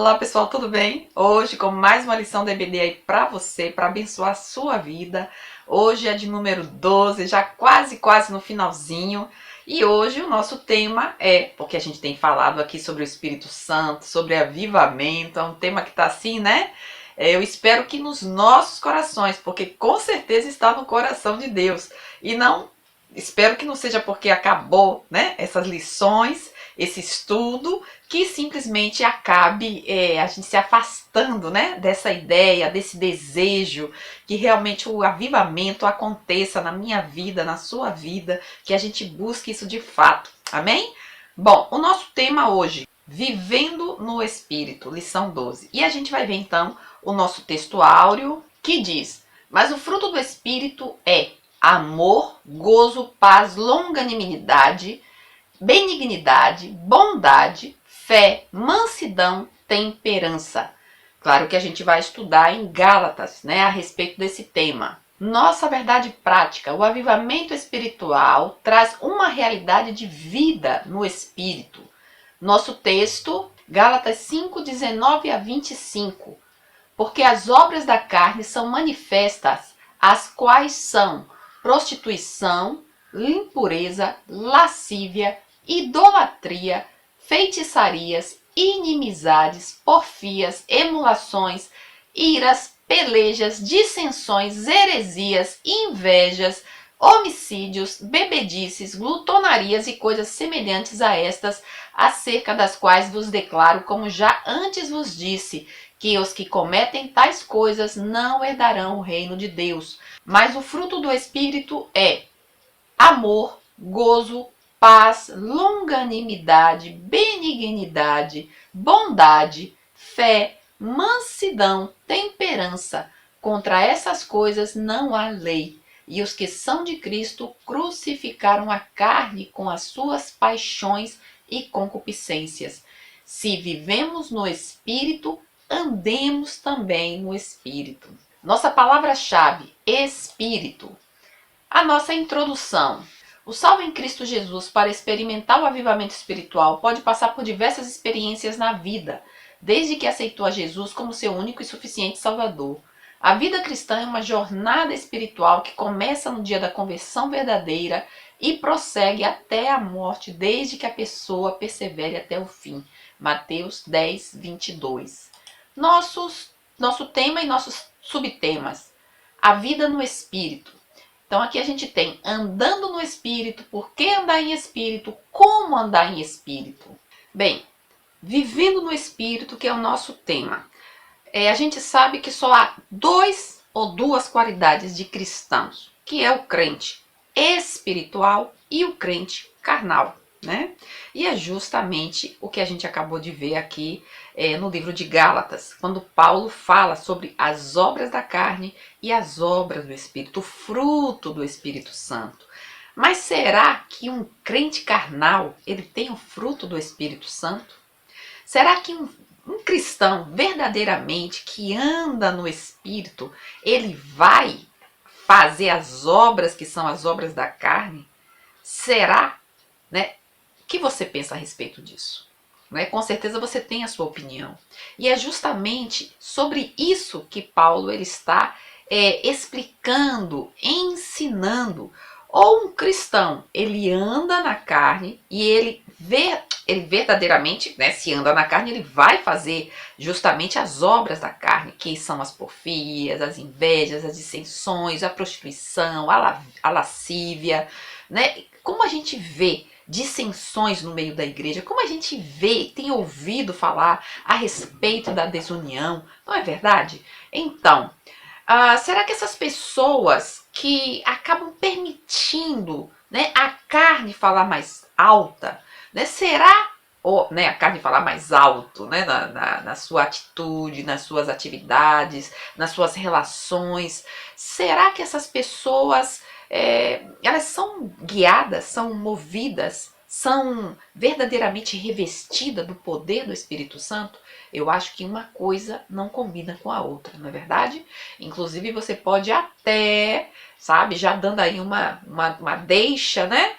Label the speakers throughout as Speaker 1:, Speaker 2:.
Speaker 1: Olá pessoal, tudo bem? Hoje com mais uma lição da EBD aí para você, para abençoar a sua vida. Hoje é de número 12, já quase no finalzinho. E hoje o nosso tema porque a gente tem falado aqui sobre o Espírito Santo, sobre avivamento, é um tema que tá assim, né? Eu espero que nos nossos corações, porque com certeza está no coração de Deus. E não, espero que não seja porque acabou, né, essas lições, esse estudo, que simplesmente acabe a gente se afastando, né, dessa ideia, desse desejo, que realmente o avivamento aconteça na minha vida, na sua vida, que a gente busque isso de fato. Amém? Bom, o nosso tema hoje, Vivendo no Espírito, lição 12. E a gente vai ver então o nosso texto áureo, que diz: mas o fruto do Espírito é amor, gozo, paz, longanimidade, benignidade, bondade, fé, mansidão, temperança. Claro que a gente vai estudar em Gálatas, né, a respeito desse tema. Nossa verdade prática, o avivamento espiritual traz uma realidade de vida no espírito. Nosso texto, Gálatas 5, 19 a 25. Porque as obras da carne são manifestas, as quais são prostituição, impureza, lascívia, idolatria, feitiçarias, inimizades, porfias, emulações, iras, pelejas, dissensões, heresias, invejas, homicídios, bebedices, glutonarias e coisas semelhantes a estas, acerca das quais vos declaro, como já antes vos disse, que os que cometem tais coisas não herdarão o reino de Deus. Mas o fruto do Espírito é amor, gozo, paz, longanimidade, benignidade, bondade, fé, mansidão, temperança. Contra essas coisas não há lei. E os que são de Cristo crucificaram a carne com as suas paixões e concupiscências. Se vivemos no Espírito, andemos também no Espírito. Nossa palavra-chave, Espírito. A nossa introdução. O salvo em Cristo Jesus para experimentar o avivamento espiritual pode passar por diversas experiências na vida, desde que aceitou a Jesus como seu único e suficiente Salvador. A vida cristã é uma jornada espiritual que começa no dia da conversão verdadeira e prossegue até a morte, desde que a pessoa persevere até o fim. Mateus 10, 22. Nosso tema e nossos subtemas. A vida no Espírito. Então aqui a gente tem andando no Espírito, por que andar em Espírito, como andar em Espírito. Bem, vivendo no Espírito, que é o nosso tema. A gente sabe que só há dois ou duas qualidades de cristãos, que é o crente espiritual e o crente carnal, né? E é justamente o que a gente acabou de ver aqui no livro de Gálatas, quando Paulo fala sobre as obras da carne e as obras do Espírito, o fruto do Espírito Santo. Mas será que um crente carnal, ele tem o fruto do Espírito Santo? Será que um cristão verdadeiramente que anda no Espírito, ele vai fazer as obras que são as obras da carne? Será, né? O que você pensa a respeito disso? Né? Com certeza você tem a sua opinião. E é justamente sobre isso que Paulo ele está explicando, ensinando. Ou um cristão, ele anda na carne e ele verdadeiramente, né, se anda na carne, ele vai fazer justamente as obras da carne, que são as porfias, as invejas, as dissensões, a prostituição, a lascívia, né? Como a gente vê dissensões no meio da igreja, como a gente vê, tem ouvido falar a respeito da desunião, não é verdade? Então, será que essas pessoas que acabam permitindo, né, a carne falar mais alta, né, será, ou né, a carne falar mais alto, né, na sua atitude, nas suas atividades, nas suas relações, será que essas pessoas elas são guiadas, são movidas, são verdadeiramente revestidas do poder do Espírito Santo? Eu acho que uma coisa não combina com a outra, não é verdade? Inclusive você pode até sabe? Já dando aí uma deixa, né?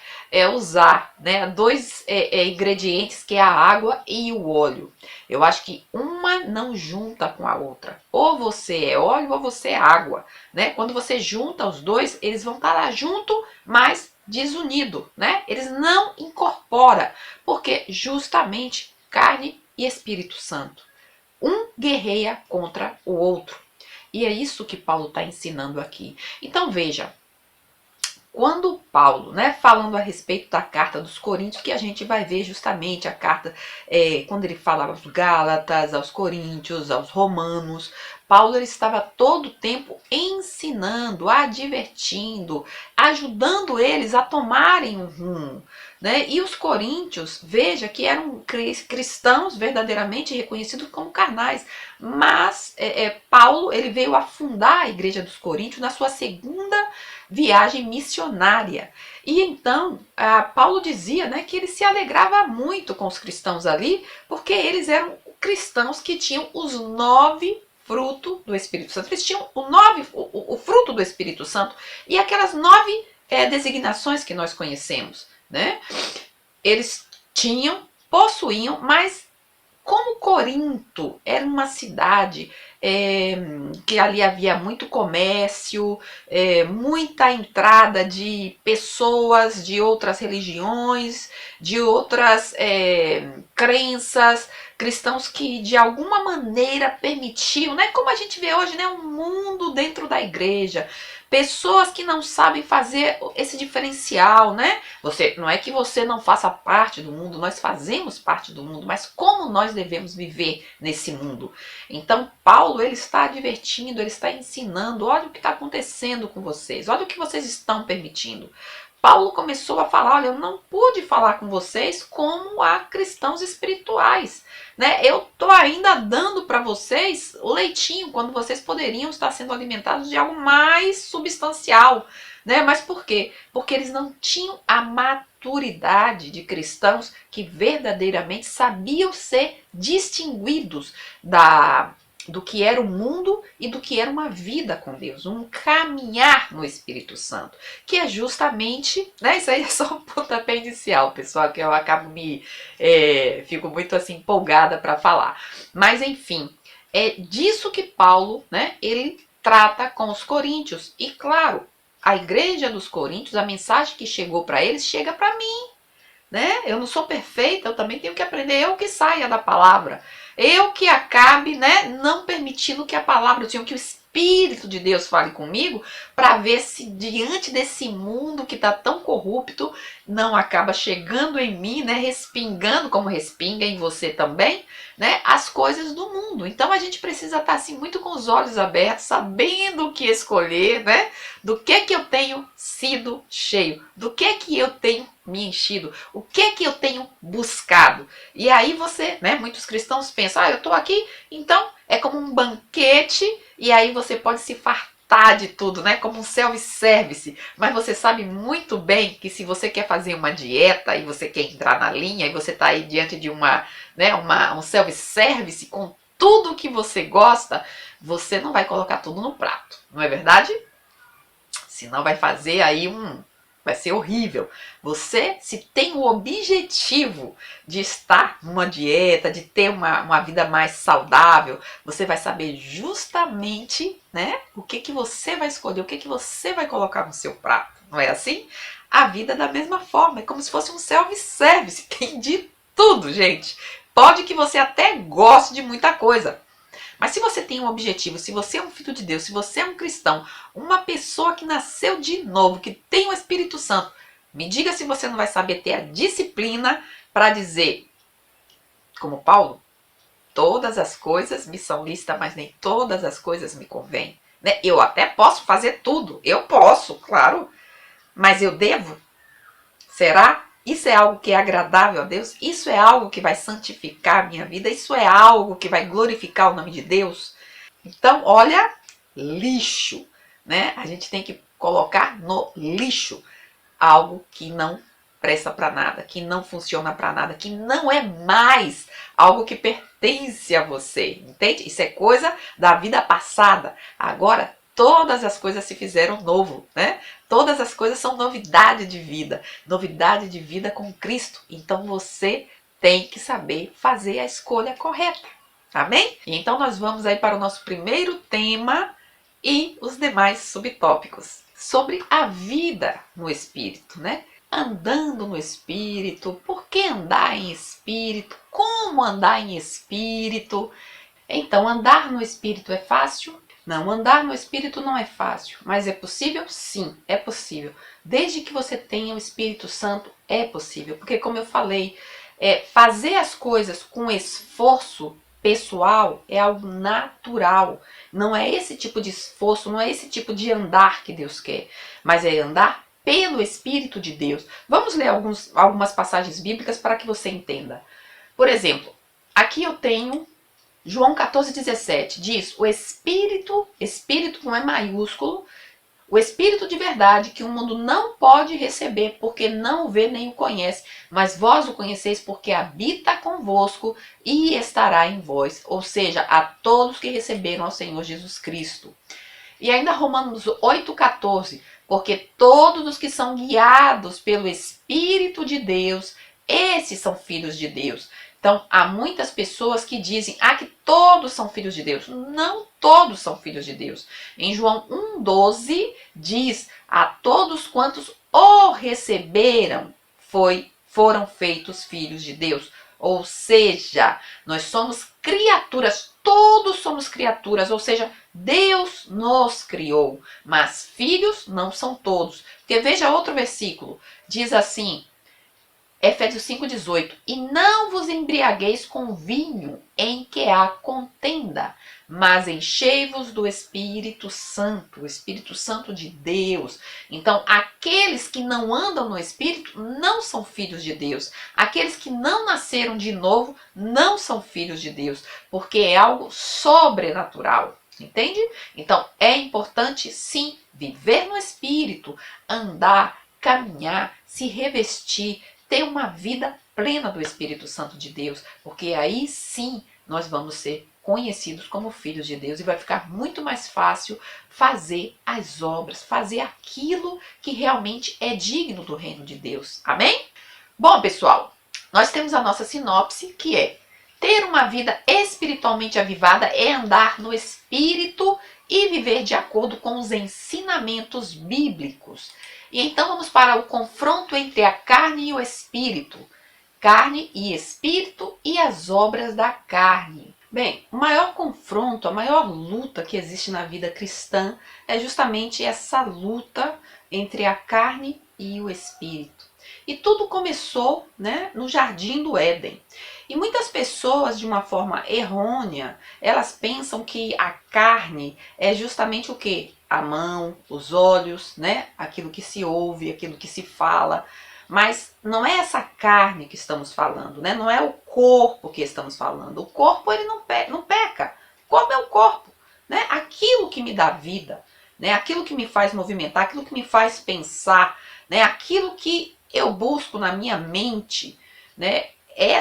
Speaker 1: Usar, né, dois ingredientes, que é a água e o óleo. Eu acho que uma não junta com a outra. Ou você é óleo ou você é água, né? Quando você junta os dois, eles vão estar lá junto, mas desunido, né? Eles não incorporam, porque justamente carne e Espírito Santo. Um guerreia contra o outro. E é isso que Paulo está ensinando aqui. Então veja, quando Paulo, né, falando a respeito da carta dos Coríntios, que a gente vai ver justamente a carta, quando ele fala aos Gálatas, aos Coríntios, aos Romanos, Paulo ele estava todo o tempo ensinando, advertindo, ajudando eles a tomarem um rumo. Né? E os coríntios, veja que eram cristãos verdadeiramente reconhecidos como carnais, mas Paulo ele veio a fundar a igreja dos Coríntios na sua segunda viagem missionária. E então, Paulo dizia, né, que ele se alegrava muito com os cristãos ali, porque eles eram cristãos que tinham os 9 frutos do Espírito Santo. Eles tinham o fruto do Espírito Santo e aquelas 9 designações que nós conhecemos, né? Eles possuíam, mas como Corinto era uma cidade que ali havia muito comércio, muita entrada de pessoas de outras religiões, de outras crenças, cristãos que de alguma maneira permitiam, né, como a gente vê hoje, né, um mundo dentro da igreja, pessoas que não sabem fazer esse diferencial, né? Não é que você não faça parte do mundo, nós fazemos parte do mundo, mas como nós devemos viver nesse mundo? Então, Paulo, ele está advertindo, ele está ensinando, olha o que está acontecendo com vocês, olha o que vocês estão permitindo. Paulo começou a falar, olha, eu não pude falar com vocês como a cristãos espirituais, né? Eu estou ainda dando para vocês o leitinho, quando vocês poderiam estar sendo alimentados de algo mais substancial, né? Mas por quê? Porque eles não tinham a maturidade de cristãos que verdadeiramente sabiam ser distinguidos do que era o mundo e do que era uma vida com Deus, um caminhar no Espírito Santo, que é justamente, né, isso aí é só um pontapé inicial, pessoal, que eu acabo fico muito assim empolgada para falar, mas enfim, é disso que Paulo, né, ele trata com os coríntios, e claro, a igreja dos coríntios, a mensagem que chegou para eles, chega para mim, né? Eu não sou perfeita, eu também tenho que aprender, eu que saia da palavra, eu que acabe, né, não permitindo que a palavra do Senhor, que o Espírito de Deus fale comigo, para ver se diante desse mundo que está tão corrupto, não acaba chegando em mim, né, respingando como respinga em você também, né, as coisas do mundo. Então a gente precisa estar assim muito com os olhos abertos, sabendo o que escolher, né, do que eu tenho sido cheio, do que eu tenho me enchido, o que eu tenho buscado. E aí você, né, muitos cristãos pensam, eu estou aqui, então é como um banquete, e aí você pode se fartar de tudo, né, como um self-service, mas você sabe muito bem que se você quer fazer uma dieta, e você quer entrar na linha, e você está aí diante de um self-service com tudo que você gosta, você não vai colocar tudo no prato, não é verdade? Senão vai fazer aí vai ser horrível. Você, se tem o objetivo de estar numa dieta, de ter uma vida mais saudável, você vai saber justamente, né, o que você vai escolher, o que você vai colocar no seu prato. Não é assim? A vida é da mesma forma, é como se fosse um self-service, tem de tudo, gente. Pode que você até goste de muita coisa, mas se você tem um objetivo, se você é um filho de Deus, se você é um cristão, uma pessoa que nasceu de novo, que tem o Espírito Santo, me diga se você não vai saber ter a disciplina para dizer, como Paulo, todas as coisas me são lícitas, mas nem todas as coisas me convêm. Né? Eu até posso fazer tudo, eu posso, claro, mas eu devo? Será? Isso é algo que é agradável a Deus? Isso é algo que vai santificar a minha vida? Isso é algo que vai glorificar o nome de Deus? Então, olha, lixo, né? A gente tem que colocar no lixo algo que não presta para nada, que não funciona para nada, que não é mais algo que pertence a você, entende? Isso é coisa da vida passada. Agora, todas as coisas se fizeram novo, né? Todas as coisas são novidade de vida com Cristo. Então você tem que saber fazer a escolha correta, amém? Então nós vamos aí para o nosso primeiro tema e os demais subtópicos sobre a vida no Espírito, né? Andando no Espírito, por que andar em Espírito, como andar em Espírito. Então, andar no Espírito é fácil? Não, andar no Espírito não é fácil, mas é possível? Sim, é possível. Desde que você tenha o Espírito Santo, é possível. Porque, como eu falei, fazer as coisas com esforço pessoal é algo natural. Não é esse tipo de esforço, não é esse tipo de andar que Deus quer, mas é andar pelo Espírito de Deus. Vamos ler algumas passagens bíblicas para que você entenda. Por exemplo, aqui eu tenho João 14,17, diz: o Espírito não é maiúsculo, o Espírito de verdade que o mundo não pode receber, porque não o vê nem o conhece, mas vós o conheceis porque habita convosco e estará em vós, ou seja, a todos que receberam ao Senhor Jesus Cristo. E ainda Romanos 8,14, porque todos os que são guiados pelo Espírito de Deus, esses são filhos de Deus. Então, há muitas pessoas que dizem que todos são filhos de Deus. Não todos são filhos de Deus. Em João 1,12 diz: a todos quantos o receberam foram feitos filhos de Deus. Ou seja, nós somos criaturas, todos somos criaturas, ou seja, Deus nos criou, mas filhos não são todos. Porque veja outro versículo, diz assim, Efésios 5,18: e não vos embriagueis com vinho em que há contenda, mas enchei-vos do Espírito Santo, o Espírito Santo de Deus. Então, aqueles que não andam no Espírito não são filhos de Deus. Aqueles que não nasceram de novo não são filhos de Deus, porque é algo sobrenatural. Entende? Então, é importante, sim, viver no Espírito, andar, caminhar, se revestir, ter uma vida plena do Espírito Santo de Deus, porque aí sim nós vamos ser conhecidos como filhos de Deus e vai ficar muito mais fácil fazer as obras, fazer aquilo que realmente é digno do reino de Deus. Amém? Bom, pessoal, nós temos a nossa sinopse, que é: ter uma vida espiritualmente avivada é andar no Espírito e viver de acordo com os ensinamentos bíblicos. E então vamos para o confronto entre a carne e o espírito. Carne e espírito e as obras da carne. Bem, o maior confronto, a maior luta que existe na vida cristã é justamente essa luta entre a carne e o espírito. E tudo começou, né, no Jardim do Éden. E muitas pessoas, de uma forma errônea, elas pensam que a carne é justamente o quê? A mão, os olhos, né? Aquilo que se ouve, aquilo que se fala. Mas não é essa carne que estamos falando, né? Não é o corpo que estamos falando. O corpo, ele não peca. O corpo é o corpo, né? Aquilo que me dá vida, né? Aquilo que me faz movimentar, aquilo que me faz pensar, né? Aquilo que eu busco na minha mente, né? É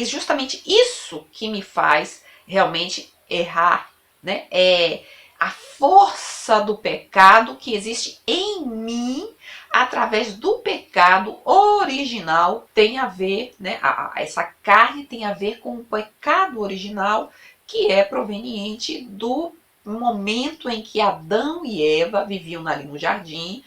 Speaker 1: justamente isso que me faz realmente errar, né? É a força do pecado que existe em mim através do pecado original tem a ver, né? Essa carne tem a ver com o pecado original que é proveniente do momento em que Adão e Eva viviam ali no jardim,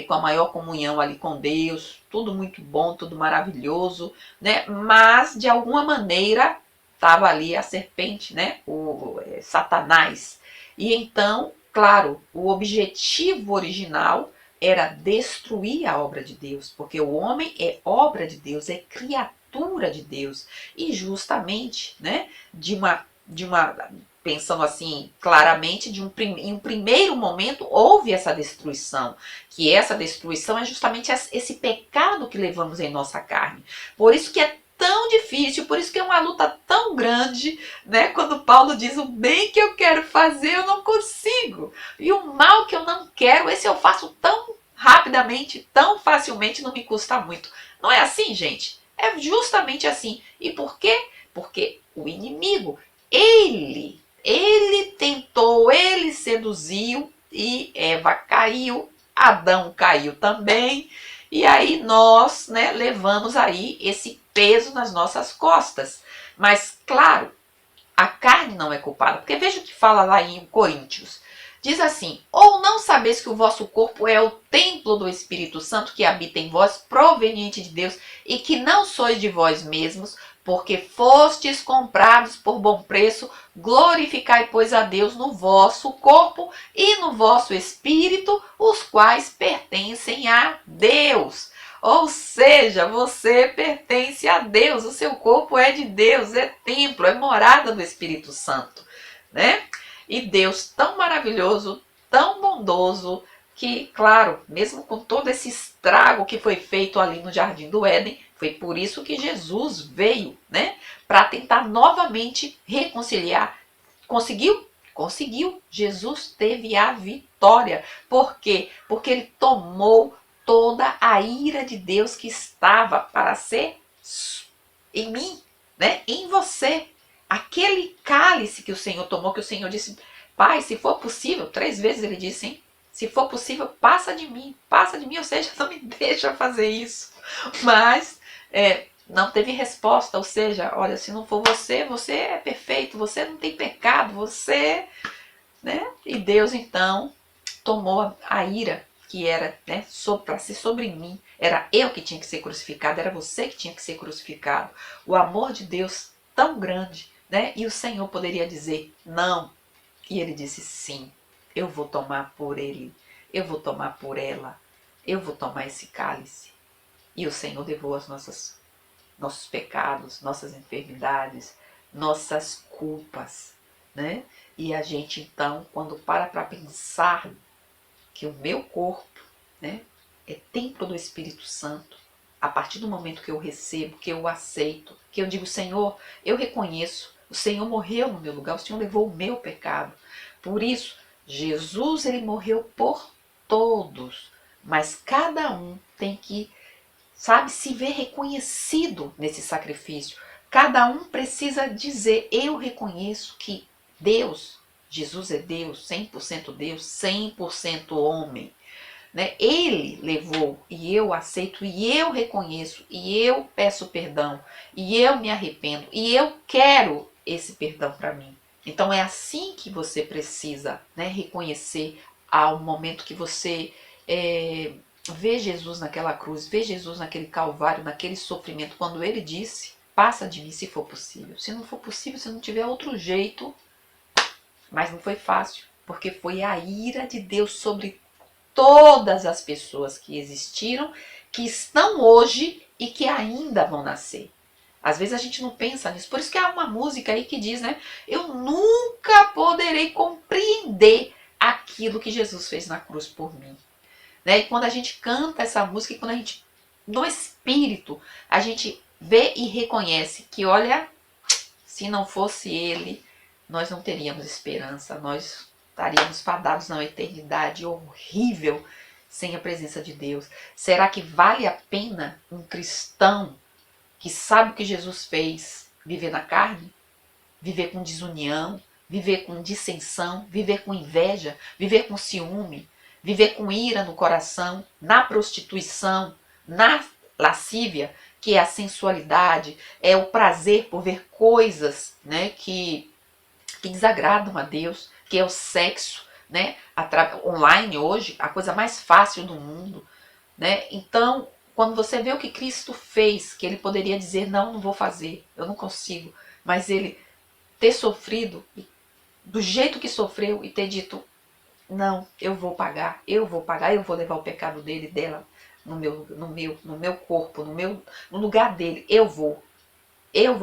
Speaker 1: com a maior comunhão ali com Deus, tudo muito bom, tudo maravilhoso, né? Mas de alguma maneira estava ali a serpente, né? O Satanás. E então, claro, o objetivo original era destruir a obra de Deus, porque o homem é obra de Deus, é criatura de Deus. E justamente, né, pensando assim claramente, em um primeiro momento houve essa destruição, que essa destruição é justamente esse pecado que levamos em nossa carne. Por isso que é tão difícil, por isso que é uma luta tão grande, né? Quando Paulo diz: o bem que eu quero fazer eu não consigo, e o mal que eu não quero, esse eu faço tão rapidamente, tão facilmente, não me custa muito. Não é assim, gente? É justamente assim. E por quê? Porque o inimigo, ele Ele tentou, ele seduziu e Eva caiu, Adão caiu também. E aí nós, né, levamos aí esse peso nas nossas costas. Mas, claro, a carne não é culpada. Porque veja o que fala lá em Coríntios. Diz assim: ou não sabeis que o vosso corpo é o templo do Espírito Santo que habita em vós, proveniente de Deus, e que não sois de vós mesmos, porque fostes comprados por bom preço. Glorificai, pois, a Deus no vosso corpo e no vosso espírito, os quais pertencem a Deus. Ou seja, você pertence a Deus, o seu corpo é de Deus, é templo, é morada do Espírito Santo, né? E Deus tão maravilhoso, tão bondoso, que, claro, mesmo com todo esse estrago que foi feito ali no Jardim do Éden, foi por isso que Jesus veio, né? Para tentar novamente reconciliar. Conseguiu? Conseguiu. Jesus teve a vitória. Por quê? Porque ele tomou toda a ira de Deus que estava para ser em mim, né? Em você. Aquele cálice que o Senhor tomou, que o Senhor disse: Pai, se for possível, 3 vezes ele disse, hein? Se for possível, passa de mim, ou seja, não me deixa fazer isso. Mas não teve resposta, ou seja, olha, se não for você, você é perfeito, você não tem pecado, você, né? E Deus então tomou a ira que era, né, para ser sobre mim. Era eu que tinha que ser crucificado, era você que tinha que ser crucificado. O amor de Deus tão grande, né? E o Senhor poderia dizer não. E ele disse sim, eu vou tomar por ele, eu vou tomar por ela, eu vou tomar esse cálice. E o Senhor levou as nossos pecados, nossas enfermidades, nossas culpas, né? E a gente então, quando para pensar que o meu corpo, né, é templo do Espírito Santo, a partir do momento que eu recebo, que eu aceito, que eu digo: Senhor, eu reconheço, o Senhor morreu no meu lugar, o Senhor levou o meu pecado. Por isso, Jesus, ele morreu por todos, mas cada um tem que, sabe, se ver reconhecido nesse sacrifício. Cada um precisa dizer: eu reconheço que Deus, Jesus é Deus, 100% Deus, 100% homem, né? Ele levou e eu aceito e eu reconheço e eu peço perdão e eu me arrependo e eu quero esse perdão para mim. Então é assim que você precisa, né, reconhecer ao momento que você vê Jesus naquela cruz, vê Jesus naquele calvário, naquele sofrimento, quando ele disse: passa de mim se for possível. Se não for possível, se não tiver outro jeito, mas não foi fácil, porque foi a ira de Deus sobre todas as pessoas que existiram, que estão hoje e que ainda vão nascer. Às vezes a gente não pensa nisso. Por isso que há uma música aí que diz, né? Eu nunca poderei compreender aquilo que Jesus fez na cruz por mim. Né? E quando a gente canta essa música, e quando a gente, no espírito, a gente vê e reconhece que, olha, se não fosse ele, nós não teríamos esperança, nós estaríamos fadados na eternidade horrível sem a presença de Deus. Será que vale a pena um cristão que sabe o que Jesus fez viver na carne? Viver com desunião, viver com dissensão, viver com inveja, viver com ciúme, viver com ira no coração, na prostituição, na lascívia, que é a sensualidade, é o prazer por ver coisas, né, que desagradam a Deus, que é o sexo, né, online hoje, a coisa mais fácil do mundo, né? Então, quando você vê o que Cristo fez, que ele poderia dizer: não, não vou fazer, eu não consigo, mas ele ter sofrido do jeito que sofreu e ter dito: não, eu vou pagar, eu vou levar o pecado dele, dela, no meu corpo, no lugar dele, eu vou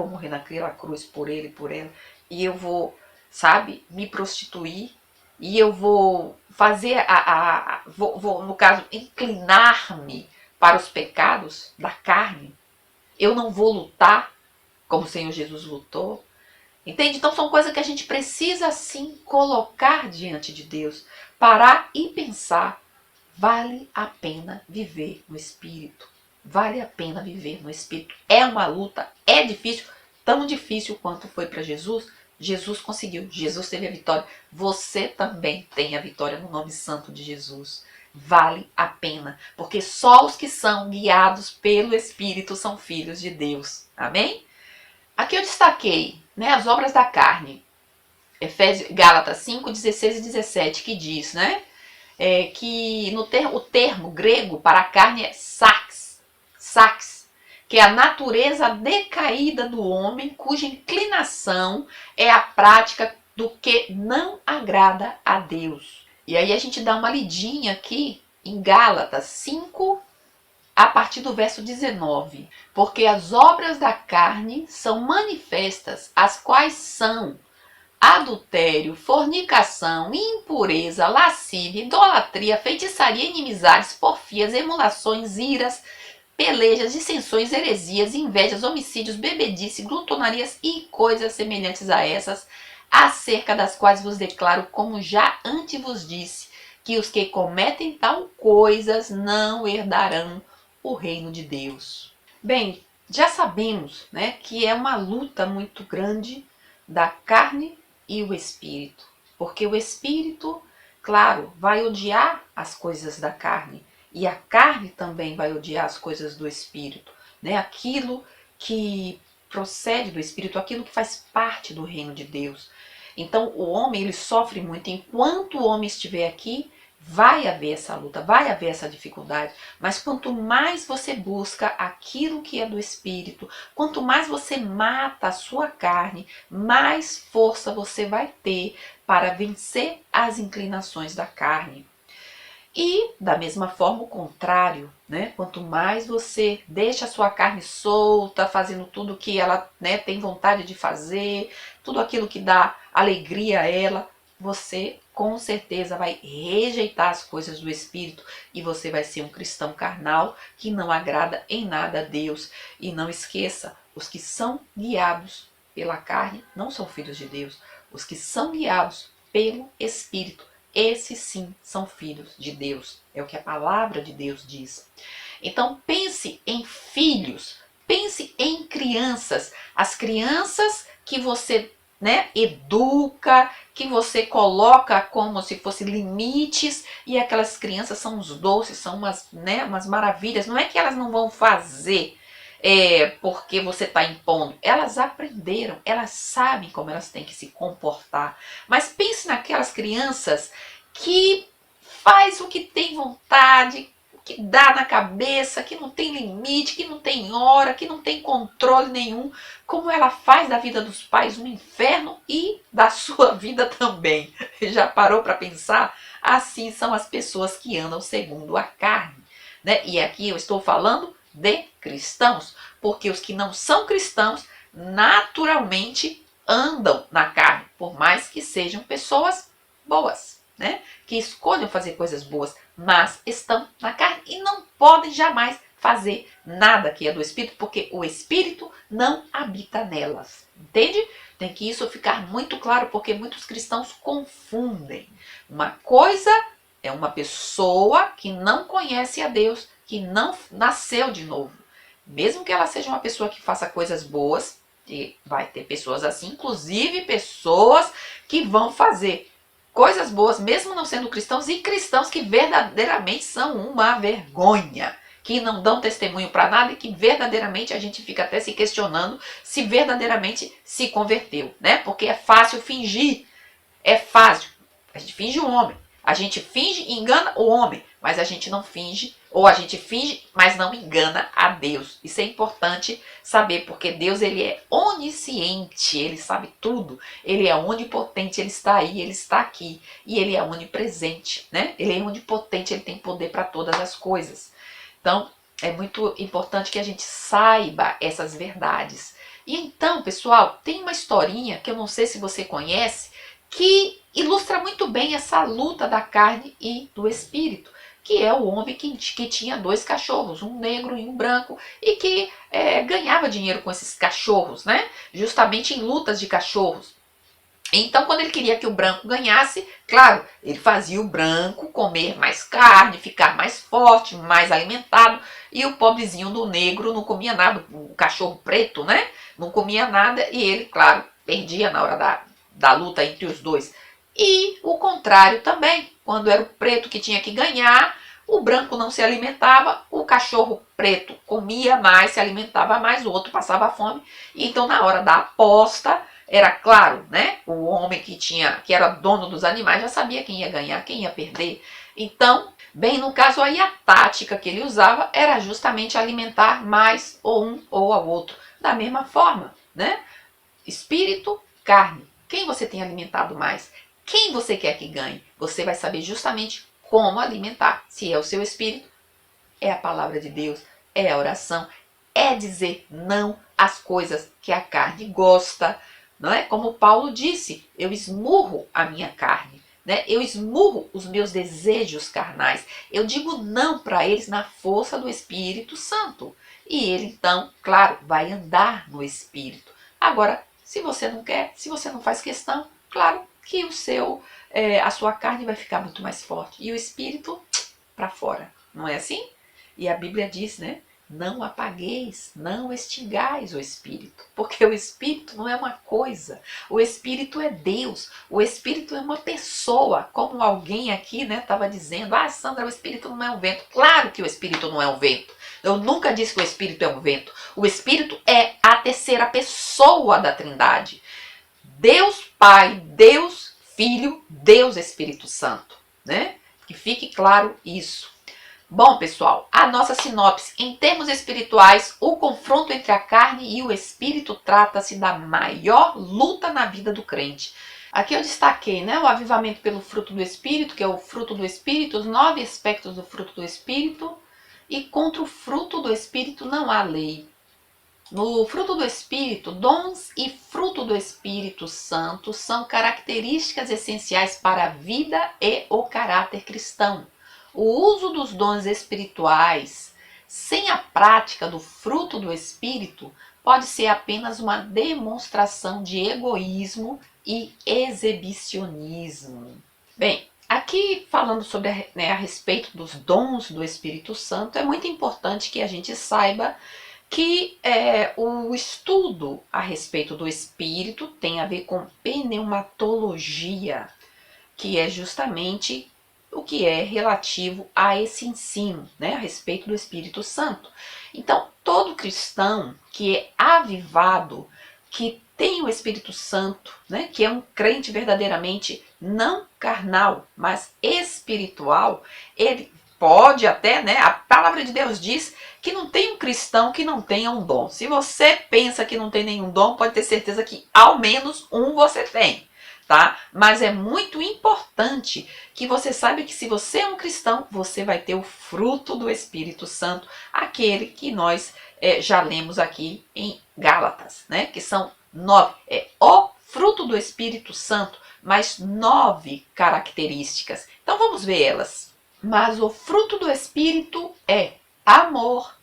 Speaker 1: morrer naquela cruz por ele, por ela, e eu vou, sabe, me prostituir, e eu vou fazer vou, no caso, inclinar-me para os pecados da carne. Eu não vou lutar como o Senhor Jesus lutou. Entende? Então são coisas que a gente precisa sim colocar diante de Deus, parar e pensar: vale a pena viver no Espírito? Vale a pena viver no Espírito? É uma luta, é difícil, tão difícil quanto foi para Jesus? Jesus conseguiu, Jesus teve a vitória. Você também tem a vitória no nome santo de Jesus. Vale a pena, porque só os que são guiados pelo Espírito são filhos de Deus. Amém? Aqui eu destaquei, né, as obras da carne. Gálatas 5, 16 e 17, que diz, né, que o termo grego para a carne é sarx, que é a natureza decaída do homem, cuja inclinação é a prática do que não agrada a Deus. E aí a gente dá uma lidinha aqui em Gálatas 5, a partir do verso 19. Porque as obras da carne são manifestas, as quais são adultério, fornicação, impureza, lascívia, idolatria, feitiçaria, inimizades, porfias, emulações, iras, pelejas, dissensões, heresias, invejas, homicídios, bebedice, glutonarias e coisas semelhantes a essas, acerca das quais vos declaro, como já antes vos disse, que os que cometem tal coisas não herdarão o reino de Deus. Bem, já sabemos, né, que é uma luta muito grande da carne e o espírito, porque o espírito, claro, vai odiar as coisas da carne, e a carne também vai odiar as coisas do espírito, né? Aquilo que procede do espírito, aquilo que faz parte do reino de Deus. Então o homem, ele sofre muito. Enquanto o homem estiver aqui, vai haver essa luta, vai haver essa dificuldade, mas quanto mais você busca aquilo que é do espírito, quanto mais você mata a sua carne, mais força você vai ter para vencer as inclinações da carne. E, da mesma forma, o contrário, né? Quanto mais você deixa a sua carne solta, fazendo tudo que ela, né, tem vontade de fazer, tudo aquilo que dá alegria a ela, você com certeza vai rejeitar as coisas do Espírito e você vai ser um cristão carnal que não agrada em nada a Deus. E não esqueça, os que são guiados pela carne não são filhos de Deus. Os que são guiados pelo Espírito, esses sim são filhos de Deus. É o que a palavra de Deus diz. Então pense em filhos, pense em crianças. As crianças que você, né, educa, que você coloca como se fossem limites, e aquelas crianças são os doces, são umas, né, umas maravilhas. Não é que elas não vão fazer porque você está impondo. Elas aprenderam, elas sabem como elas têm que se comportar. Mas pense naquelas crianças que faz o que tem vontade, que dá na cabeça, que não tem limite, que não tem hora, que não tem controle nenhum, como ela faz da vida dos pais um inferno e da sua vida também. Já parou para pensar? Assim são as pessoas que andam segundo a carne, né? E aqui eu estou falando de cristãos, porque os que não são cristãos naturalmente andam na carne, por mais que sejam pessoas boas, né? Que escolham fazer coisas boas, mas estão na carne e não podem jamais fazer nada que é do Espírito, porque o Espírito não habita nelas, entende? Tem que isso ficar muito claro, porque muitos cristãos confundem. Uma coisa é uma pessoa que não conhece a Deus, que não nasceu de novo. Mesmo que ela seja uma pessoa que faça coisas boas, e vai ter pessoas assim, inclusive pessoas que vão fazer coisas boas, mesmo não sendo cristãos, e cristãos que verdadeiramente são uma vergonha, que não dão testemunho para nada e que verdadeiramente a gente fica até se questionando se verdadeiramente se converteu, né? Porque é fácil fingir, é fácil. A gente finge o homem, a gente finge e engana o homem, mas a gente não finge, ou a gente finge, mas não engana a Deus. Isso é importante saber, porque Deus, ele é onisciente, ele sabe tudo, ele é onipotente, ele está aí, ele está aqui, e ele é onipresente, né? Ele é onipotente, ele tem poder para todas as coisas. Então, é muito importante que a gente saiba essas verdades. E então, pessoal, tem uma historinha que eu não sei se você conhece, que ilustra muito bem essa luta da carne e do espírito, que é o homem que tinha 2 cachorros, um negro e um branco, e que ganhava dinheiro com esses cachorros, né? Justamente em lutas de cachorros. Então, quando ele queria que o branco ganhasse, claro, ele fazia o branco comer mais carne, ficar mais forte, mais alimentado, e o pobrezinho do negro não comia nada, o cachorro preto, né? Não comia nada, e ele, claro, perdia na hora da luta entre os dois. E o contrário também, quando era o preto que tinha que ganhar, o branco não se alimentava, o cachorro preto comia mais, se alimentava mais, o outro passava fome. Então, na hora da aposta, era claro, né? O homem que era dono dos animais já sabia quem ia ganhar, quem ia perder. Então, bem, no caso aí, a tática que ele usava era justamente alimentar mais ou um ou ao outro. Da mesma forma, né? Espírito, carne. Quem você tem alimentado mais? Quem você quer que ganhe? Você vai saber justamente como alimentar. Se é o seu espírito, é a palavra de Deus, é a oração, é dizer não às coisas que a carne gosta. Não é? Como Paulo disse, eu esmurro a minha carne. Né? Eu esmurro os meus desejos carnais. Eu digo não para eles na força do Espírito Santo. E ele, então, claro, vai andar no Espírito. Agora, se você não quer, se você não faz questão, claro que a sua carne vai ficar muito mais forte. E o Espírito para fora. Não é assim? E a Bíblia diz, né? Não apagueis, não extingais o Espírito. Porque o Espírito não é uma coisa. O Espírito é Deus. O Espírito é uma pessoa. Como alguém aqui, né, estava dizendo. Ah, Sandra, o Espírito não é um vento. Claro que o Espírito não é um vento. Eu nunca disse que o Espírito é um vento. O Espírito é a terceira pessoa da Trindade. Deus Pai, Deus Filho, Deus Espírito Santo. Né? Que fique claro isso. Bom, pessoal, a nossa sinopse. Em termos espirituais, o confronto entre a carne e o espírito trata-se da maior luta na vida do crente. Aqui eu destaquei, né, o avivamento pelo fruto do Espírito, que é o fruto do Espírito, os 9 aspectos do fruto do Espírito, e contra o fruto do Espírito não há lei. No fruto do Espírito, dons e fruto do Espírito Santo são características essenciais para a vida e o caráter cristão. O uso dos dons espirituais sem a prática do fruto do Espírito pode ser apenas uma demonstração de egoísmo e exibicionismo. Bem, aqui falando sobre a respeito dos dons do Espírito Santo, é muito importante que a gente saiba que o estudo a respeito do Espírito tem a ver com pneumatologia, que é justamente o que é relativo a esse ensino, né, a respeito do Espírito Santo. Então, todo cristão que é avivado, que tem o Espírito Santo, né, que é um crente verdadeiramente não carnal, mas espiritual, ele pode até, né, a palavra de Deus diz que não tem um cristão que não tenha um dom. Se você pensa que não tem nenhum dom, pode ter certeza que ao menos um você tem. Tá? Mas é muito importante que você saiba que se você é um cristão, você vai ter o fruto do Espírito Santo, aquele que nós já lemos aqui em Gálatas, né? Que são 9. É o fruto do Espírito Santo, mais 9 características. Então vamos ver elas. Mas o fruto do Espírito é amor,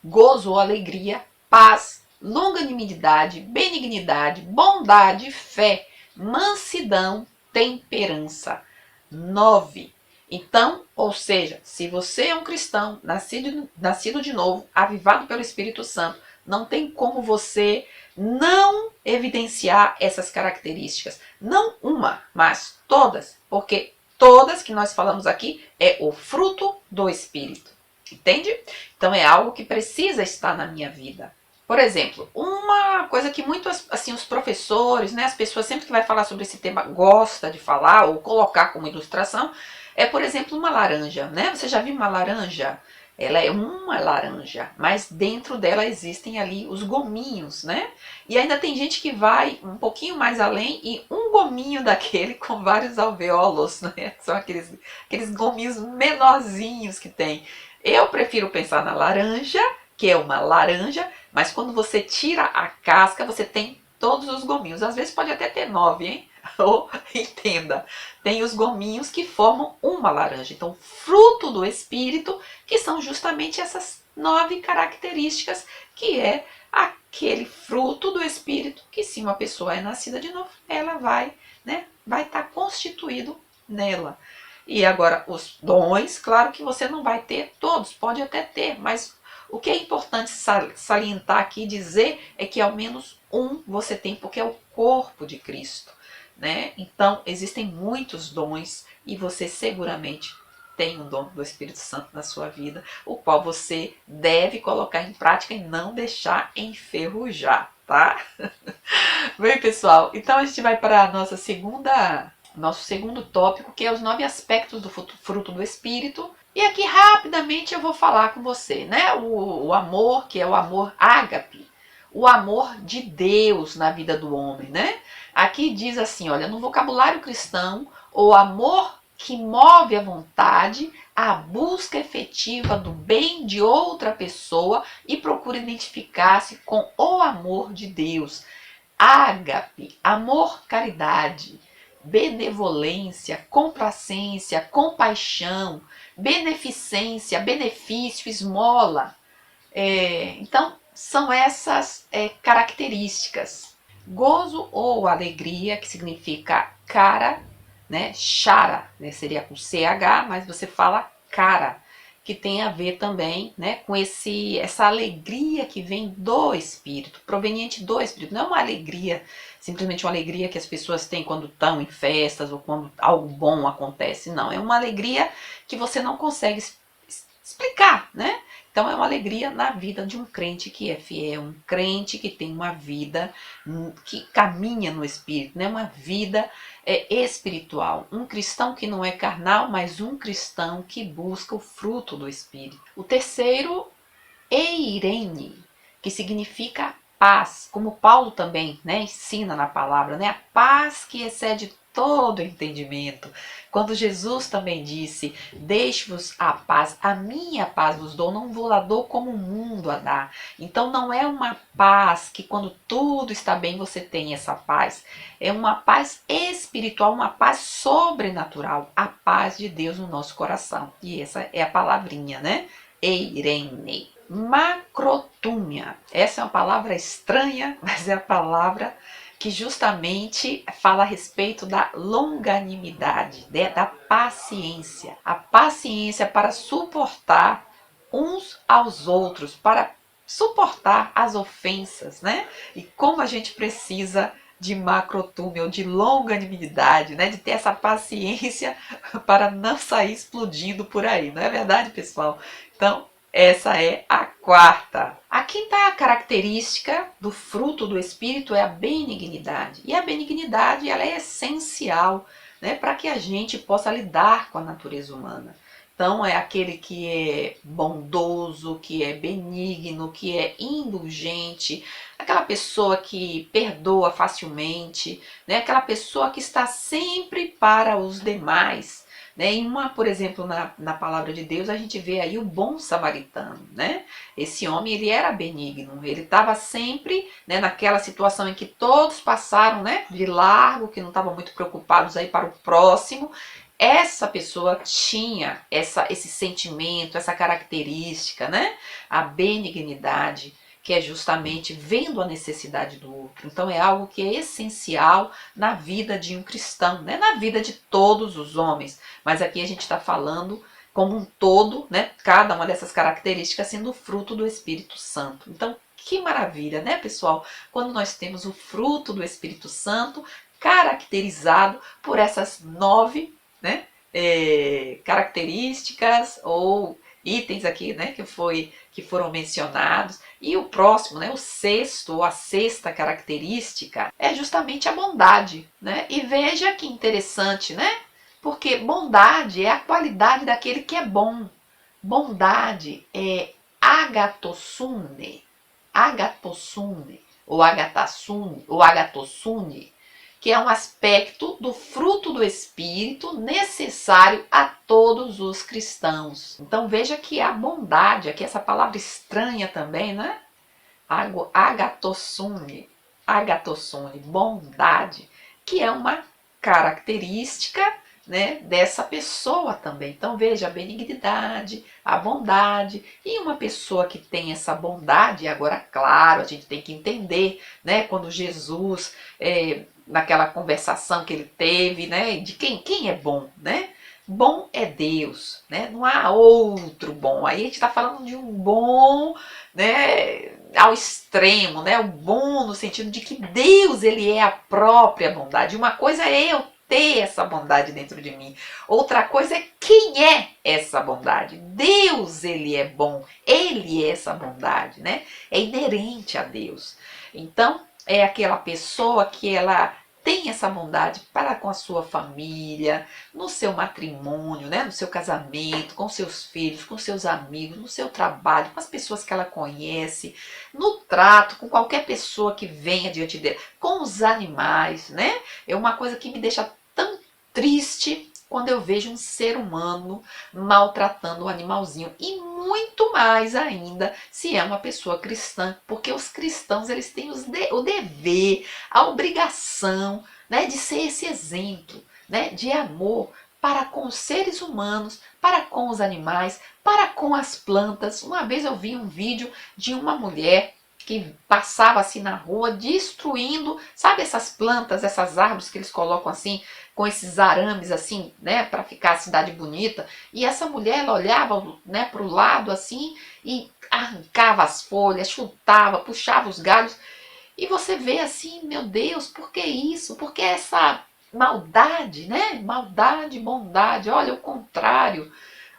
Speaker 1: gozo ou alegria, paz, longanimidade, benignidade, bondade, fé, mansidão, temperança. 9. Então, ou seja, se você é um cristão, nascido de novo, avivado pelo Espírito Santo, não tem como você não evidenciar essas características. Não uma, mas todas. Porque todas que nós falamos aqui é o fruto do Espírito. Entende? Então é algo que precisa estar na minha vida. Por exemplo, uma coisa que muito assim, os professores, né, as pessoas sempre que vai falar sobre esse tema gosta de falar ou colocar como ilustração, é, por exemplo, uma laranja. Né? Você já viu uma laranja? Ela é uma laranja, mas dentro dela existem ali os gominhos, né? E ainda tem gente que vai um pouquinho mais além e um gominho daquele com vários alvéolos, né? São aqueles gominhos menorzinhos que tem. Eu prefiro pensar na laranja, que é uma laranja, mas quando você tira a casca, você tem todos os gominhos. Às vezes pode até ter 9, hein? Ou, entenda, tem os gominhos que formam uma laranja. Então, fruto do Espírito, que são justamente essas 9 características, que é aquele fruto do Espírito, que se uma pessoa é nascida de novo, ela vai estar constituído nela. E agora, os dons, claro que você não vai ter todos, pode até ter, mas o que é importante salientar aqui e dizer é que ao menos um você tem, porque é o corpo de Cristo. né? Então, existem muitos dons e você seguramente tem um dom do Espírito Santo na sua vida, o qual você deve colocar em prática e não deixar enferrujar, tá? Bem, pessoal, então a gente vai para a nosso segundo tópico, que é os 9 aspectos do fruto do Espírito. E aqui rapidamente eu vou falar com você, né? O amor, que é o amor ágape, o amor de Deus na vida do homem, né? Aqui diz assim, olha, no vocabulário cristão, o amor que move a vontade, a busca efetiva do bem de outra pessoa e procura identificar-se com o amor de Deus. Ágape, amor, caridade, benevolência, complacência, compaixão, beneficência, benefício, esmola. Então, são essas características. Gozo ou alegria, que significa cara, né? Chara, né? Seria com CH, mas você fala cara, que tem a ver também, né, com essa alegria que vem do Espírito, proveniente do Espírito. Não é uma alegria, simplesmente uma alegria que as pessoas têm quando estão em festas ou quando algo bom acontece. Não, é uma alegria que você não consegue explicar, né? Então é uma alegria na vida de um crente que é fiel, um crente que tem uma vida que caminha no Espírito, né? Uma vida espiritual. Um cristão que não é carnal, mas um cristão que busca o fruto do Espírito. O terceiro, eirene, que significa paz, como Paulo também, né, ensina na palavra, né, a paz que excede todo entendimento. Quando Jesus também disse, deixe-vos a paz, a minha paz vos dou, não vou lá dou como o mundo a dá. Então não é uma paz que quando tudo está bem você tem essa paz. É uma paz espiritual, uma paz sobrenatural, a paz de Deus no nosso coração. E essa é a palavrinha, né? Eirene. Macrotúmia. Essa é uma palavra estranha, mas é a palavra que justamente fala a respeito da longanimidade, né, da paciência. A paciência para suportar uns aos outros, para suportar as ofensas, né? E como a gente precisa de macrotúmia, ou de longanimidade, né? De ter essa paciência para não sair explodindo por aí, não é verdade, pessoal? Então, essa é a quarta. A quinta característica do fruto do Espírito é a benignidade. E a benignidade ela é essencial, né, para que a gente possa lidar com a natureza humana. Então é aquele que é bondoso, que é benigno, que é indulgente, aquela pessoa que perdoa facilmente, né, aquela pessoa que está sempre para os demais. Né? Por exemplo, na palavra de Deus, a gente vê aí o bom samaritano, né? Esse homem, ele era benigno, ele estava sempre, né, naquela situação em que todos passaram, né, de largo, que não estavam muito preocupados aí para o próximo. Essa pessoa tinha esse sentimento, essa característica, né? A benignidade, que é justamente vendo a necessidade do outro. Então é algo que é essencial na vida de um cristão, né? Na vida de todos os homens. Mas aqui a gente está falando como um todo, né? Cada uma dessas características sendo fruto do Espírito Santo. Então, que maravilha, né, pessoal? Quando nós temos o fruto do Espírito Santo caracterizado por essas 9, né, características ou itens aqui, né, que foram mencionados. E o próximo, né, o sexto ou a sexta característica é justamente a bondade, né? E veja que interessante, né? Porque bondade é a qualidade daquele que é bom. Bondade é agatossune, ou agatossune, que é um aspecto do fruto do Espírito necessário a todos os cristãos. Então veja que a bondade, aqui essa palavra estranha também, né? Agatossune, bondade, que é uma característica, né, dessa pessoa também. Então veja a benignidade, a bondade, e uma pessoa que tem essa bondade, agora claro, a gente tem que entender, né, quando Jesus, naquela conversação que ele teve, né, de quem é bom, né? bom é Deus, né? Não há outro bom. Aí a gente está falando de um bom, né, ao extremo, né? O bom no sentido de que Deus, ele é a própria bondade. Uma coisa é eu ter essa bondade dentro de mim. Outra coisa é quem é essa bondade. Deus, ele é bom. Ele é essa bondade, né? É inerente a Deus. Então, é aquela pessoa que ela tem essa bondade para com a sua família, no seu matrimônio, né? No seu casamento, com seus filhos, com seus amigos, no seu trabalho, com as pessoas que ela conhece, no trato com qualquer pessoa que venha diante dele, com os animais, né? É uma coisa que me deixa tão triste quando eu vejo um ser humano maltratando um animalzinho, e muito mais ainda se é uma pessoa cristã, porque os cristãos, eles têm o dever, a obrigação, né, de ser esse exemplo, né, de amor para com os seres humanos, para com os animais, para com as plantas. Uma vez eu vi um vídeo de uma mulher que passava assim na rua destruindo, sabe, essas plantas, essas árvores que eles colocam assim, com esses arames assim, né, para ficar a cidade bonita. E essa mulher, ela olhava, né, para o lado assim e arrancava as folhas, chutava, puxava os galhos. E você vê assim, meu Deus, por que isso? Por que essa maldade, né? Maldade, bondade. Olha, o contrário.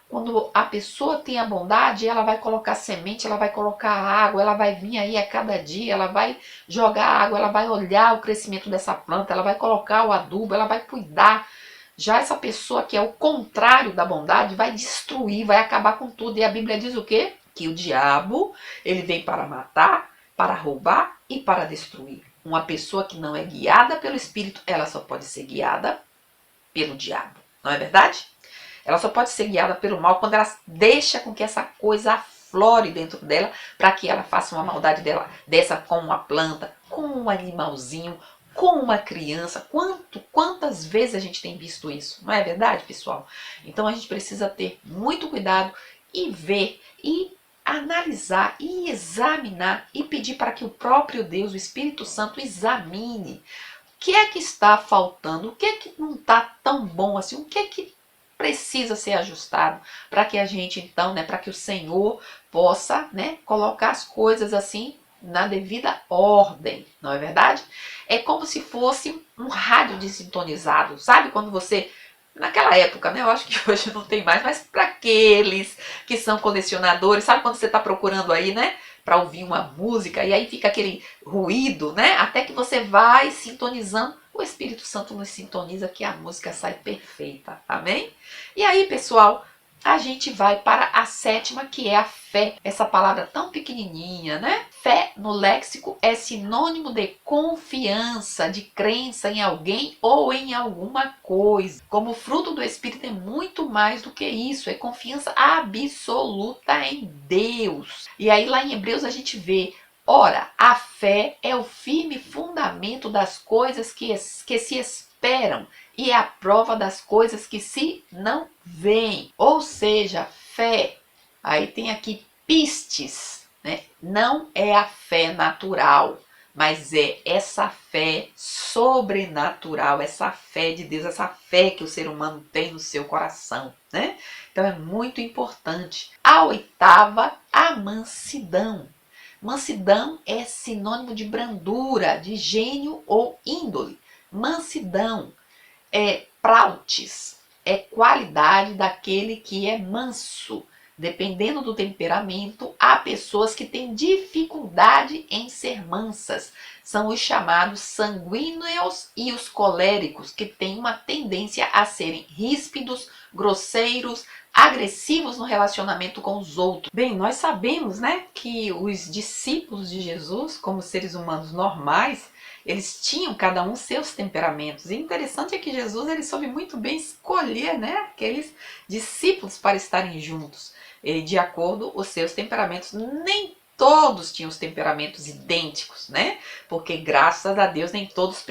Speaker 1: Quando a pessoa tem a bondade, ela vai colocar semente, ela vai colocar água, ela vai vir aí a cada dia, ela vai jogar água, ela vai olhar o crescimento dessa planta, ela vai colocar o adubo, ela vai cuidar. Já essa pessoa que é o contrário da bondade vai destruir, vai acabar com tudo. E a Bíblia diz o quê? Que o diabo, ele vem para matar, para roubar e para destruir. Uma pessoa que não é guiada pelo Espírito, ela só pode ser guiada pelo diabo. Não é verdade? Ela só pode ser guiada pelo mal quando ela deixa com que essa coisa aflore dentro dela, para que ela faça uma maldade dessa com uma planta, com um animalzinho, com uma criança. Quantas vezes a gente tem visto isso? Não é verdade, pessoal? Então a gente precisa ter muito cuidado e ver e analisar e examinar e pedir para que o próprio Deus, o Espírito Santo, examine o que é que está faltando, o que é que não está tão bom assim, o que é que precisa ser ajustado para que a gente então, né, para que o Senhor possa, né, colocar as coisas assim na devida ordem, não é verdade? É como se fosse um rádio desintonizado, sabe? Quando você, naquela época, né, eu acho que hoje não tem mais, mas para aqueles que são colecionadores, sabe quando você está procurando aí, né, para ouvir uma música e aí fica aquele ruído, né, até que você vai sintonizando. O Espírito Santo nos sintoniza que a música sai perfeita, amém? E aí, pessoal, a gente vai para a sétima, que é a fé. Essa palavra tão pequenininha, né? Fé, no léxico, é sinônimo de confiança, de crença em alguém ou em alguma coisa. Como fruto do Espírito é muito mais do que isso, é confiança absoluta em Deus. E aí lá em Hebreus a gente vê: ora, a fé é o firme fundamento das coisas que se esperam e é a prova das coisas que se não veem. Ou seja, fé. Aí tem aqui pistes, né? Não é a fé natural, mas é essa fé sobrenatural, essa fé de Deus, essa fé que o ser humano tem no seu coração, né? Então é muito importante. A oitava, a mansidão. Mansidão é sinônimo de brandura, de gênio ou índole. Mansidão é prautes, é qualidade daquele que é manso. Dependendo do temperamento, há pessoas que têm dificuldade em ser mansas. São os chamados sanguíneos e os coléricos, que têm uma tendência a serem ríspidos, grosseiros, agressivos no relacionamento com os outros. Bem, nós sabemos, né, que os discípulos de Jesus, como seres humanos normais, eles tinham cada um seus temperamentos. E interessante é que Jesus, ele soube muito bem escolher, né, aqueles discípulos para estarem juntos, de acordo com os seus temperamentos. Nem todos tinham os temperamentos idênticos, né? Porque graças a Deus nem todos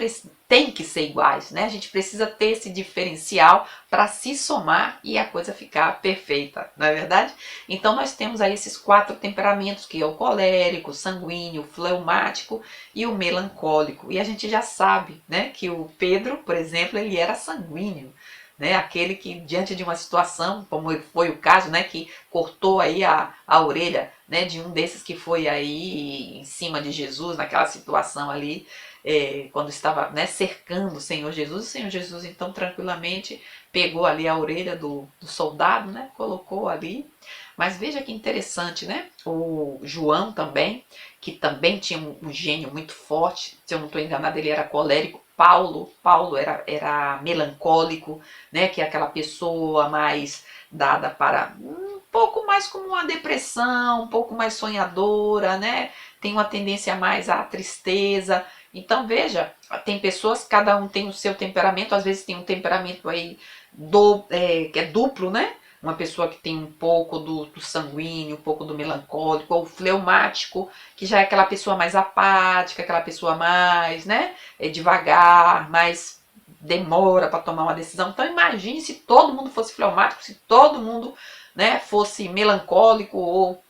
Speaker 1: têm que ser iguais, né? A gente precisa ter esse diferencial para se somar e a coisa ficar perfeita, não é verdade? Então nós temos aí esses 4 temperamentos, que é o colérico, o sanguíneo, o fleumático e o melancólico. E a gente já sabe, né, que o Pedro, por exemplo, ele era sanguíneo. né? Aquele que diante de uma situação, como foi o caso, né, que cortou aí a orelha, né, de um desses que foi aí em cima de Jesus naquela situação ali, quando estava, né, cercando o Senhor Jesus então tranquilamente pegou ali a orelha do soldado, né, colocou ali. Mas veja que interessante, né? O João também, que também tinha um gênio muito forte, se eu não estou enganado, ele era colérico. Paulo era melancólico, né? Que é aquela pessoa mais dada para um pouco mais como uma depressão, um pouco mais sonhadora, né? Tem uma tendência mais à tristeza. Então veja, tem pessoas, cada um tem o seu temperamento, às vezes tem um temperamento aí que é duplo, né? Uma pessoa que tem um pouco do sanguíneo, um pouco do melancólico, ou fleumático, que já é aquela pessoa mais apática, aquela pessoa mais, né, devagar, mais demora para tomar uma decisão. Então imagine se todo mundo fosse fleumático, se todo mundo, né, fosse melancólico ou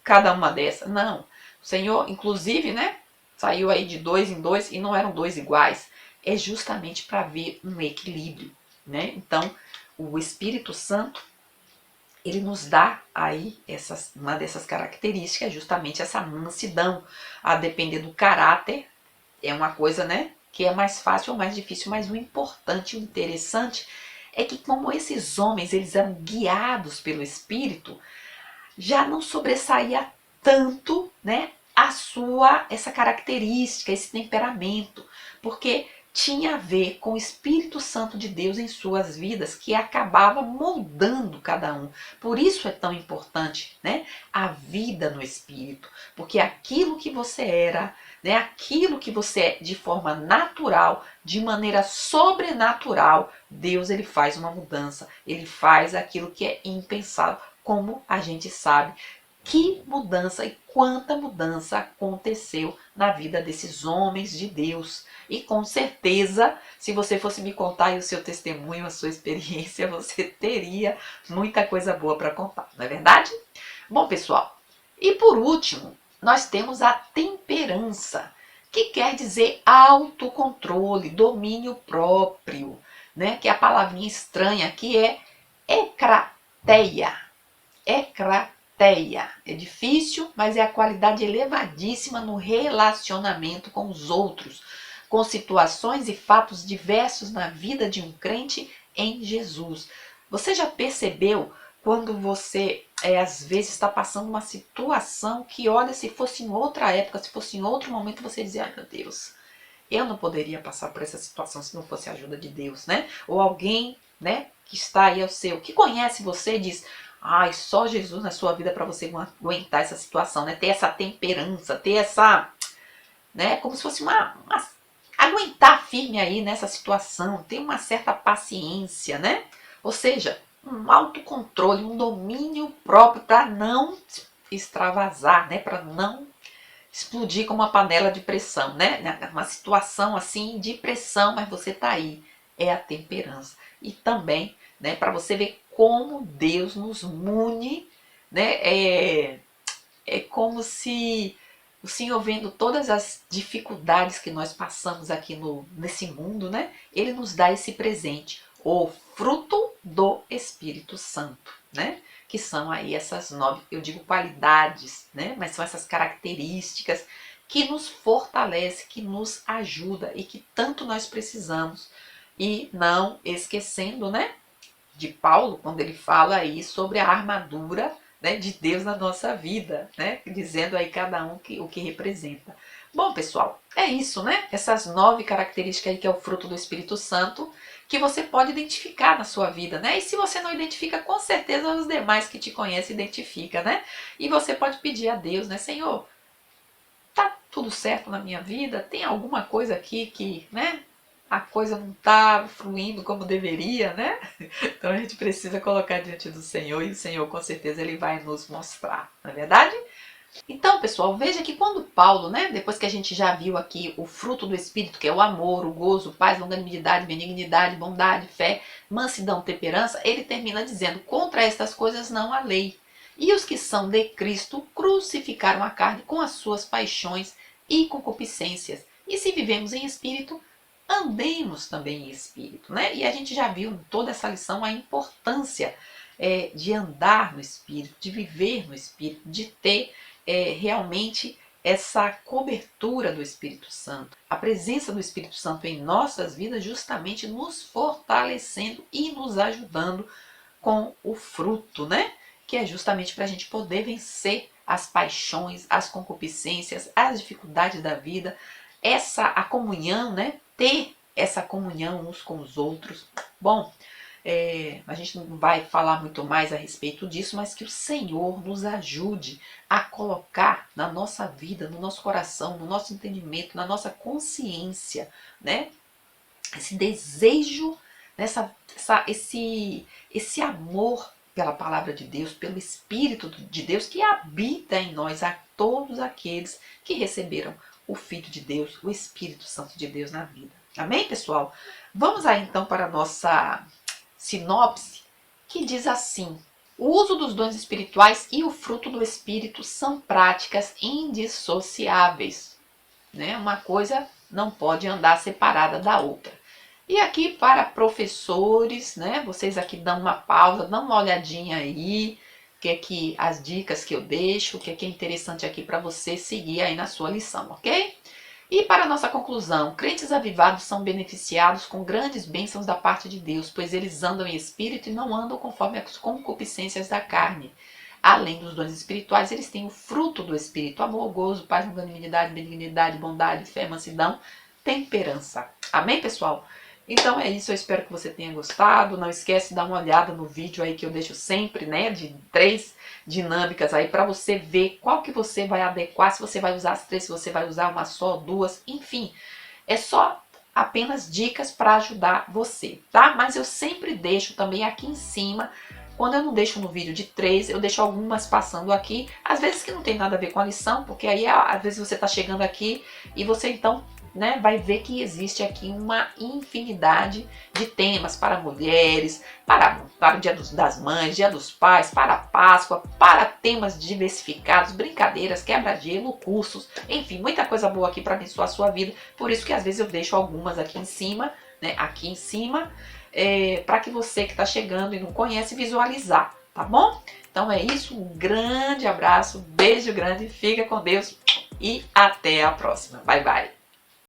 Speaker 1: cada uma dessas. Não. O Senhor, inclusive, né, saiu aí de 2 em 2 e não eram 2 iguais. É justamente para ver um equilíbrio, né? Então, o Espírito Santo ele nos dá aí uma dessas características, justamente essa mansidão. A depender do caráter, é uma coisa, né, que é mais fácil ou mais difícil, mas o importante, o interessante é que como esses homens, eles eram guiados pelo Espírito, já não sobressaía tanto, né, essa característica, esse temperamento, porque tinha a ver com o Espírito Santo de Deus em suas vidas, que acabava moldando cada um. Por isso é tão importante, né, a vida no Espírito, porque aquilo que você era, né, aquilo que você é de forma natural, de maneira sobrenatural, Deus ele faz uma mudança, ele faz aquilo que é impensável. Como a gente sabe que mudança e quanta mudança aconteceu na vida desses homens de Deus. E com certeza, se você fosse me contar aí o seu testemunho, a sua experiência, você teria muita coisa boa para contar, não é verdade? Bom, pessoal, e por último, nós temos a temperança, que quer dizer autocontrole, domínio próprio, né? Que é a palavrinha estranha aqui é ecrateia. Ecrateia. É difícil, mas é a qualidade elevadíssima no relacionamento com os outros, com situações e fatos diversos na vida de um crente em Jesus. Você já percebeu quando você às vezes está passando uma situação que, olha, se fosse em outra época, se fosse em outro momento, você dizia, ai meu Deus, eu não poderia passar por essa situação se não fosse a ajuda de Deus, né? Ou alguém, né, que está aí ao seu, que conhece você, diz, ai, só Jesus na sua vida para você aguentar essa situação, né? Ter essa temperança, ter essa, né, como se fosse aguentar firme aí nessa situação, ter uma certa paciência, né? Ou seja, um autocontrole, um domínio próprio para não extravasar, né? Para não explodir como uma panela de pressão, né? Uma situação assim de pressão, mas você tá aí. É a temperança. E também, né, para você ver como Deus nos mune, né? É como se o Senhor, vendo todas as dificuldades que nós passamos aqui nesse mundo, né? Ele nos dá esse presente, o fruto do Espírito Santo, né? Que são aí essas 9, eu digo qualidades, né? Mas são essas características que nos fortalece, que nos ajuda e que tanto nós precisamos. E não esquecendo, né, de Paulo, quando ele fala aí sobre a armadura, né, de Deus na nossa vida, né, dizendo aí cada um o que representa. Bom, pessoal, é isso, né? Essas 9 características aí que é o fruto do Espírito Santo, que você pode identificar na sua vida, né? E se você não identifica, com certeza os demais que te conhecem identificam, né? E você pode pedir a Deus, né, Senhor, tá tudo certo na minha vida? Tem alguma coisa aqui que, né, a coisa não está fluindo como deveria, né? Então a gente precisa colocar diante do Senhor e o Senhor com certeza ele vai nos mostrar, não é verdade? Então, pessoal, veja que quando Paulo, né, depois que a gente já viu aqui o fruto do Espírito, que é o amor, o gozo, paz, longanimidade, benignidade, bondade, fé, mansidão, temperança, ele termina dizendo, contra estas coisas não há lei. E os que são de Cristo crucificaram a carne com as suas paixões e concupiscências. E se vivemos em espírito, andemos também em espírito, né? E a gente já viu em toda essa lição a importância de andar no espírito, de viver no espírito, de ter realmente essa cobertura do Espírito Santo, a presença do Espírito Santo em nossas vidas, justamente nos fortalecendo e nos ajudando com o fruto, né? Que é justamente para a gente poder vencer as paixões, as concupiscências, as dificuldades da vida, a comunhão, né? Ter essa comunhão uns com os outros. Bom, a gente não vai falar muito mais a respeito disso, mas que o Senhor nos ajude a colocar na nossa vida, no nosso coração, no nosso entendimento, na nossa consciência, né? Esse desejo, esse amor pela palavra de Deus, pelo Espírito de Deus que habita em nós, a todos aqueles que receberam o Filho de Deus, o Espírito Santo de Deus na vida. Amém, pessoal? Vamos aí então para a nossa sinopse, que diz assim: o uso dos dons espirituais e o fruto do Espírito são práticas indissociáveis, né? Uma coisa não pode andar separada da outra. E aqui para professores, né? Vocês aqui dão uma pausa, dão uma olhadinha aí, que é que as dicas que eu deixo, o que é interessante aqui para você seguir aí na sua lição, ok? E para nossa conclusão, crentes avivados são beneficiados com grandes bênçãos da parte de Deus, pois eles andam em espírito e não andam conforme as concupiscências da carne. Além dos dons espirituais, eles têm o fruto do Espírito: amor, gozo, paz, longanimidade, benignidade, bondade, fé, mansidão, temperança. Amém, pessoal? Então é isso, eu espero que você tenha gostado. Não esquece de dar uma olhada no vídeo aí que eu deixo sempre, né, de 3 dinâmicas aí para você ver qual que você vai adequar, se você vai usar as 3, se você vai usar uma só, 2, enfim. É só apenas dicas para ajudar você, tá? Mas eu sempre deixo também aqui em cima. Quando eu não deixo no vídeo de 3, eu deixo algumas passando aqui, às vezes que não tem nada a ver com a lição, porque aí às vezes você está chegando aqui e você então, né, vai ver que existe aqui uma infinidade de temas para mulheres, para o Dia das Mães, Dia dos Pais, para a Páscoa, para temas diversificados, brincadeiras, quebra-gelo, cursos, enfim, muita coisa boa aqui para abençoar a sua vida. Por isso que às vezes eu deixo algumas aqui em cima, né, para que você que está chegando e não conhece visualizar, tá bom? Então é isso, um grande abraço, beijo grande, fica com Deus e até a próxima. Bye, bye!